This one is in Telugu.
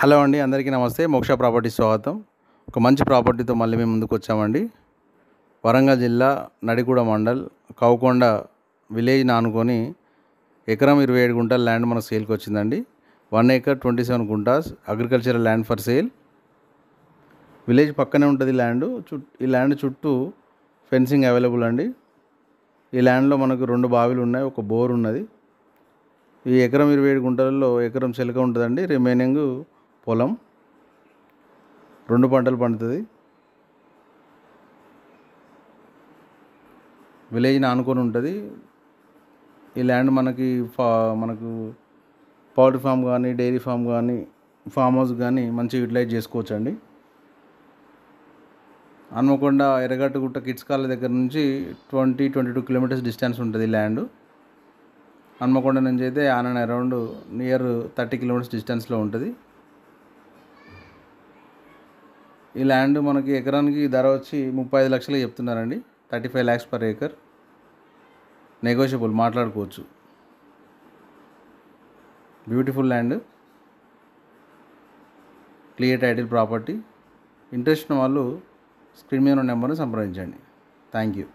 హలో అండి, అందరికీ నమస్తే. మోక్ష ప్రాపర్టీస్ స్వాగతం. ఒక మంచి ప్రాపర్టీతో మళ్ళీ మేము ముందుకు వచ్చామండి. వరంగల్ జిల్లా నడికూడ మండల్ కౌకొండ విలేజ్ ఆనుకొని ఎకరం 27 గుంటల ల్యాండ్ మనకు సేల్కి వచ్చిందండి. 1 acre 27 guntas agricultural land for sale. Village పక్కనే ఉంటుంది ల్యాండ్. ఈ ల్యాండ్ చుట్టూ ఫెన్సింగ్ అవైలబుల్ అండి. ఈ ల్యాండ్లో మనకు 2 బావిలు ఉన్నాయి, ఒక బోర్ ఉన్నది. ఈ ఎకరం 27 గుంటలలో ఎకరం చెలక ఉంటుందండి. రిమైనింగ్ పొలం, 2 పంటలు పండుతుంది. విలేజ్ని ఆనుకొని ఉంటుంది. ఈ ల్యాండ్ మనకు పౌల్ట్రీ ఫామ్ కానీ, డైరీ ఫామ్ కానీ, ఫామ్ హౌస్ కానీ మంచిగా యూటిలైజ్ చేసుకోవచ్చు అండి. హన్మకొండ ఎర్రగట్టుగుట్ట కిడ్స్ కాలేజ్ దగ్గర నుంచి 22 కిలోమీటర్స్ డిస్టెన్స్ ఉంటుంది ఈ ల్యాండ్. హన్మకొండ నుంచి అయితే అరౌండ్ నియర్ 30 కిలోమీటర్స్ డిస్టెన్స్లో ఉంటుంది. ఈ ల్యాండ్ మనకి ఎకరానికి ధర వచ్చి 35 లక్షలు చెప్తున్నారండి. 35 lakhs per acre. నెగోషియబుల్, మాట్లాడుకోవచ్చు. Beautiful land, clear title property. Interest ఉన్న వాళ్ళు స్క్రీన్ మీద ఉన్న నెంబర్ని సంప్రదించండి. Thank you.